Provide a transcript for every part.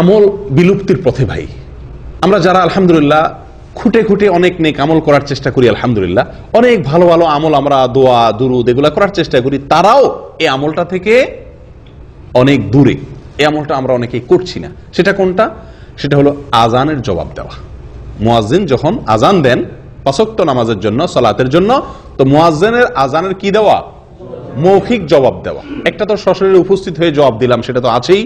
আমল বিলুপ্তির পথে ভাই। আমরা যারা আলহামদুলিল্লাহ খুঁটে খুঁটে অনেক নেক আমল করার চেষ্টা করি, আলহামদুলিল্লাহ অনেক ভালো ভালো আমল আমরা দোয়া দুরুদ এগুলা করার চেষ্টা করি, তারাও এই আমলটা থেকে অনেক দূরে। এই আমলটা আমরা অনেকেই করছি না। সেটা কোনটা? সেটা হলো আজানের জবাব দেওয়া। মুয়াজ্জিন যখন আজান দেন ৫ ওয়াক্ত নামাজের জন্য, সালাতের জন্য, তো মুয়াজ্জিনের আজানের কি দেওয়া? মৌখিক জবাব দেওয়া। একটা তো সশরীরে উপস্থিত হয়ে জবাব দিলাম, সেটা তো আছেই,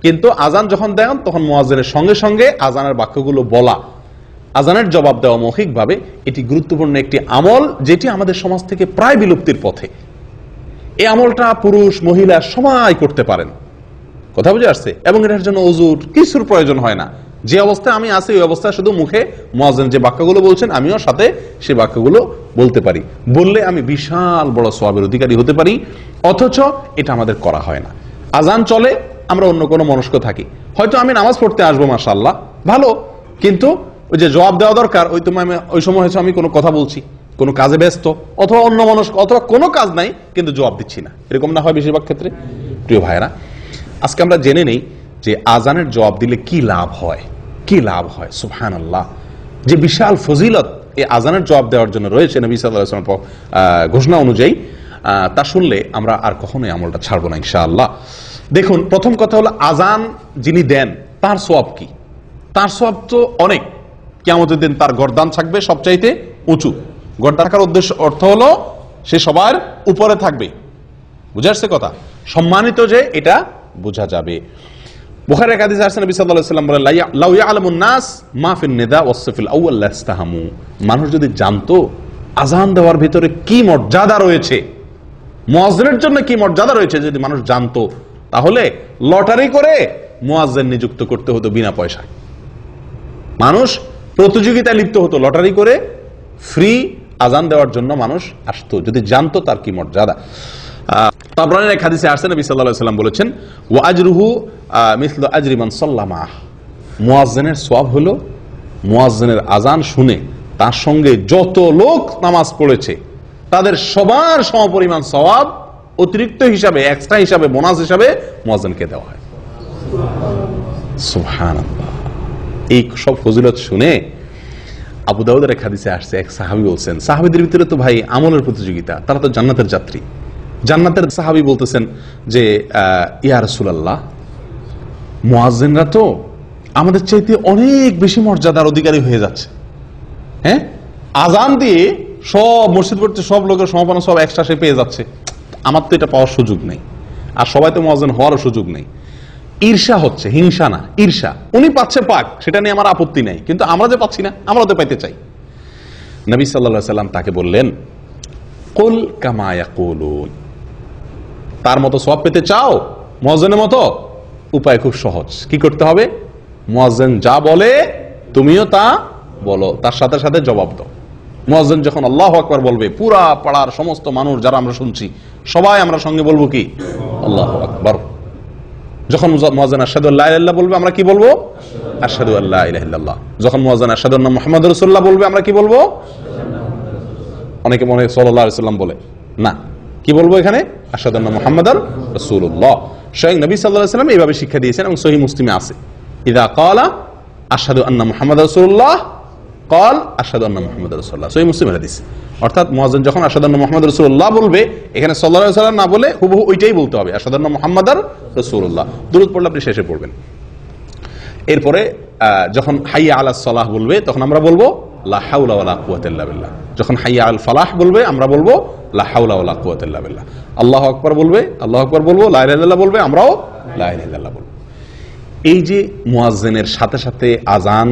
কিন্তু আজান যখন দেন তখন মুয়াজ্জিনের সঙ্গে সঙ্গে আজানের বাক্যগুলো বলা, আজানের জবাব দেওয়া মৌখিকভাবে, এটি গুরুত্বপূর্ণ একটি আমল যেটি আমাদের সমাজ থেকে প্রায় বিলুপ্তির পথে। এই আমলটা পুরুষ মহিলা সবাই করতে পারেন, কথা বুঝে আসছে, এবং এটার জন্য ওযুর কিছুর প্রয়োজন হয় না। যে অবস্থায় আমি আছি ওই অবস্থায় শুধু মুখে মুয়াজ্জিন যে বাক্যগুলো বলছেন আমিও সাথে সেই বাক্যগুলো বলতে পারি, বললে আমি বিশাল বড় সওয়াবের অধিকারী হতে পারি। অথচ এটা আমাদের করা হয় না। আজান চলে, আমরা অন্য কোনো মনস্ক থাকি, হয়তো আমি নামাজ পড়তে আসবো মাশাআল্লাহ ভালো, কিন্তু ওই যে জবাব দেওয়া দরকার ওই সময় হয়তো আমি কোনো কথা বলছি, কোনো কাজে ব্যস্ত, অথবা অন্য মনস্ক, অথবা কোনো কাজ নাই কিন্তু জবাব দিচ্ছি না। এরকম না হয় বেশিরভাগ ক্ষেত্রে? প্রিয় ভাইরা, আজকে আমরা জেনে নেই যে আজানের জবাব দিলে কি লাভ হয়, কি লাভ হয়। সুবহানাল্লাহ, যে বিশাল ফজিলত এই আজানের জবাব দেওয়ার জন্য রয়েছে নবী সাল্লাল্লাহু আলাইহি ওয়াসাল্লাম ঘোষণা অনুযায়ী, তা শুনলে আমরা আর কখনোই আমলটা ছাড়বো না ইনশাআল্লাহ। দেখুন, প্রথম কথা হলো আজান যিনি দেন তার সওয়াব কি? তার সওয়াব তো অনেক। কিয়ামতের দিন তার গর্দান থাকবে সবচাইতে উঁচু। গর্দান থাকার অর্থ হলো সে সবার উপরে থাকবে। বুঝে আসছে কথা? সম্মানিত যে, এটা বোঝা যাবে। বুখারীর এক হাদিসে আসছে নবী সাল্লাল্লাহু আলাইহি ওয়াসাল্লাম বলেন, লাউ ইয়ালামুন নাস মা ফিন নিদা ওয়াস সাফিল আউয়াল লাস্তাহামু। মানুষ যদি জানতো আজান দেওয়ার ভিতরে কি মর্যাদা রয়েছে, মুয়াজ্জিনের জন্য কি মর্যাদা রয়েছে, যদি মানুষ জানতো, তাহলে লটারি করে মুয়াজ্জিন নিযুক্ত করতে হতো বিনা পয়সায়। মানুষ প্রতিযোগিতায় লিপ্ত হতো, লটারি করে ফ্রি আজান দেওয়ার জন্য মানুষ আসতো, যদি জানতো তার কি মর্যাদা। তাবরানীর এক হাদিসে আসছে নবী সাল্লাল্লাহু আলাইহি ওয়াসাল্লাম বলেছেন, ওয়া আজরুহু মিসলু আজরি মান সাল্লামা। মুয়াজ্জিনের সওয়াব হলো মুয়াজ্জিনের আজান শুনে তার সঙ্গে যত লোক নামাজ পড়েছে তাদের সবার সমপরিমাণ সওয়াব অতিরিক্ত হিসাবে, এক্সট্রা হিসাবে, বোনাস হিসাবে মুয়াজ্জিনকে দেওয়া হয়। সুবহানাল্লাহ। এই সব ফজিলত শুনে আবু দাউদের এক হাদিসে আসছে, এক সাহাবী বলছেন, সাহাবীদের ভিতরে তো ভাই আমলের প্রতিযোগিতা, তারা তো জান্নাতের যাত্রী। জান্নাতের সাহাবী বলতেছেন যে, ইয়া রাসূলুল্লাহ, মুয়াজ্জিনরা তো আমাদের চাইতে অনেক বেশি মর্যাদার অধিকারী হয়ে যাচ্ছে। হ্যাঁ, আজান দিয়ে সব মসজিদ পড়তে সব লোকের সমাপনা সব এক্সট্রা সে পেয়ে যাচ্ছে, আমার তো এটা পাওয়ার সুযোগ নেই, আর সবাই তো মুয়াজ্জিন হওয়ারও সুযোগ নেই। ঈর্ষা হচ্ছে, হিংসা না, ঈর্ষা। উনি পাচ্ছে পাক, সেটা নিয়ে আমার আপত্তি নাই, কিন্তু আমরা যে পাচ্ছি না, আমরা তো পাইতে চাই। নবী সাল্লাল্লাহু আলাইহি ওয়াসাল্লাম তাকে বললেন, কুল কামা ইয়াকুলুন। তার মতো সওয়াব পেতে চাও মুয়াজ্জিনের মতো? উপায় খুব সহজ। কি করতে হবে? মুয়াজ্জিন যা বলে তুমিও তা বলো, তার সাথে সাথে জবাব দাও। মুয়াজ্জিন যখন আল্লাহু আকবার বলবে, পুরা পাড়ার সমস্ত মানুষ যারা আমরা শুনছি সবাই আমরা সঙ্গে বলবো কি? আল্লাহু আকবার। যখন মুয়াজ্জিন আশহাদু আল্লা ইলাহা ইল্লাল্লাহ বলবে, আমরা কি বলবো? আশহাদু আল্লা ইলাহা ইল্লাল্লাহ। যখন মুয়াজ্জিন আশহাদু আন্না মুহাম্মাদুর রাসূলুল্লাহ বলবে, আমরা কি বলবো? অনেকে মনে হয় সাল্লাল্লাহু আলাইহি ওয়াসাল্লাম বলে, না, কি বলবো এখানে? আশহাদু আন্না মুহাম্মাদার রাসূলুল্লাহ। স্বয়ং নবী সাল্লাল্লাহু আলাইহি ওয়াসাল্লাম এইভাবে শিক্ষা দিয়েছেন, এবং সহিহ মুসলিমে আছে, ইযা ক্বালা আশহাদু আন্না মুহাম্মাদার রাসূলুল্লাহ ক্বাল আশহাদু আন্না মুহাম্মাদার রাসূলুল্লাহ। সহিহ মুসলিমের হাদিস। অর্থাৎ মুয়াজ্জিন যখন আশহাদু আন্না মুহাম্মাদার রাসূলুল্লাহ বলবে, এখানে সাল্লাল্লাহু আলাইহি ওয়াসাল্লাম না বলে হুবহু ওইটাই বলতে হবে, আশহাদু আন্না মুহাম্মাদার রাসূলুল্লাহ। দুরূদ পড়লে আপনি শেষে পড়বেন। এরপরে যখন হাইয়া আলাস সালাহ বলবে, তখন আমরা বলবো লা হাওলা ওয়ালা কুওয়াতা ইল্লা বিল্লাহ। যখন হাইয়া আল ফালাহ বলবে, আমরা বলবো লা হাওলা ওয়ালা কুওয়াতা ইল্লা বিল্লাহ। আল্লাহু আকবার বলবে, আল্লাহু আকবার বলবো, লা ইলাহা ইল্লাল্লাহ বলবে, আমরাও লা ইলাহা ইল্লাল্লাহ বলবো। এই যে মুয়াজ্জিনের সাথে সাথে আজান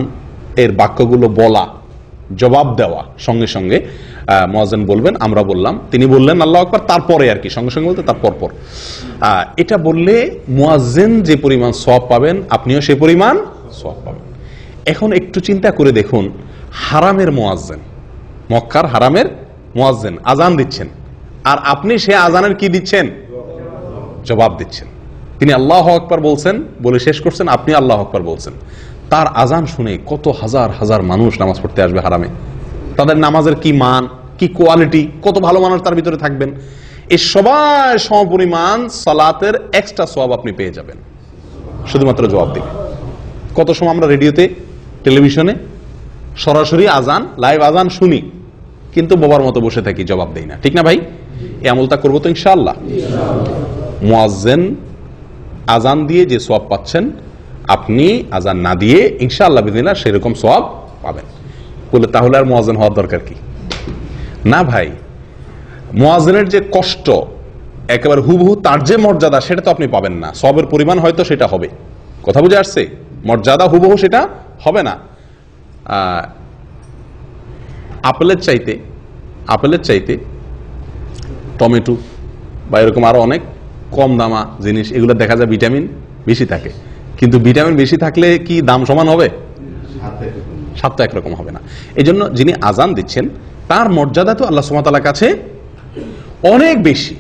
এর বাক্যগুলো বলা, জবাব দেওয়া, সঙ্গে সঙ্গে মুয়াজ্জিন বলবেন, আমরা বললাম, তিনি বললেন আল্লাহু আকবার, তারপরে আর কি, সঙ্গে সঙ্গে বলতে তার পরপর। এটা বললে মুয়াজ্জিন যে পরিমাণ সওয়াব পাবেন, আপনিও সেই পরিমাণ সওয়াব পাবেন। এখন একটু চিন্তা করে দেখুন, হারামের মুয়াজ্জিন, মক্কার হারামের মুয়াজ্জিন আজান দিচ্ছেন, আর আপনি সে আজানের কি দিচ্ছেন? জবাব দিচ্ছেন। তিনি আল্লাহু আকবার বলছেন, বলে শেষ করছেন, আপনি আল্লাহু আকবার বলছেন। তার আজান শুনে কত হাজার হাজার মানুষ নামাজ পড়তে আসবে হারামে। তাদের নামাজের কি মান, কি কোয়ালিটি, কত ভালো মানুষ তার ভিতরে থাকবেন। এই সবাই সমপরিমাণ সালাতের এক্সট্রা সওয়াব আপনি পেয়ে যাবেন, শুধুমাত্র জবাব দিবেন। কত সময় আমরা রেডিওতে, টেলিভিশনে সরাসরি আজান, লাইভ আজান শুনি, কিন্তু বোবার মতো বসে থাকি, জবাব দেই না, ঠিক না ভাই? এই আমলটা করবো তো ইনশাআল্লাহ। মুয়াজ্জিন আজান দিয়ে যে সওয়াব পাচ্ছেন, আপনি আজান না দিয়ে ইনশাআল্লাহ বিদিনিল্লাহ সেরকম সওয়াব পাবেন। বলে তাহলে আর মুয়াজ্জিন হওয়ার দরকার কি? না ভাই, মুয়াজ্জিনের যে কষ্ট একেবারে হুবহু তার যে মর্যাদা সেটা তো আপনি পাবেন না। সওয়াবের পরিমাণ হয়তো সেটা হবে, কথা বুঝে আসছে? মর্যাদা হুবহু সেটা হবে না। আপেলের চাইতে টমেটো বা এরকম আরো অনেক কম দামা জিনিস, এগুলো দেখা যায় ভিটামিন বেশি থাকে, কিন্তু ভিটামিন বেশি থাকলে কি দাম সমান হবে? স্বাদ তো একরকম হবে না। এই জন্য যিনি আজান দিচ্ছেন তার মর্যাদা তো আল্লাহ সুবহানাহু ওয়া তাআলার কাছে অনেক বেশি,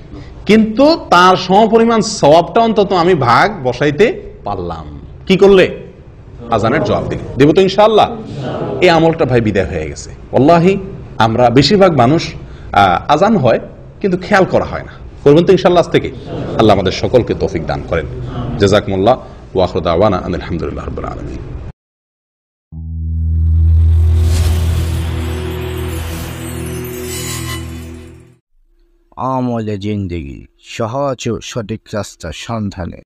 কিন্তু তার সমপরিমাণ সওয়াবটা অন্তত আমি ভাগ বসাইতে পারলাম। কি করলে? আজানের জবাব দিলে। দেব তো ইনশাআল্লাহ। এই আমলটা ভাই বিদায় হয়ে গেছে। ওয়াল্লাহি আমরা বেশিরভাগ মানুষ আজান হয় কিন্তু খেয়াল করা হয় না। করবেন তো ইনশাআল্লাহ আজ থেকে? আল্লাহ আমাদের সকলকে তৌফিক দান করেন। জাযাকুমুল্লাহ ওয়া আখিরু দাওয়ানা আলহামদুলিল্লাহি রাব্বিল আলামিন। আমলে জিন্দেগি, সহজ ও সঠিক রাস্তার সন্ধানে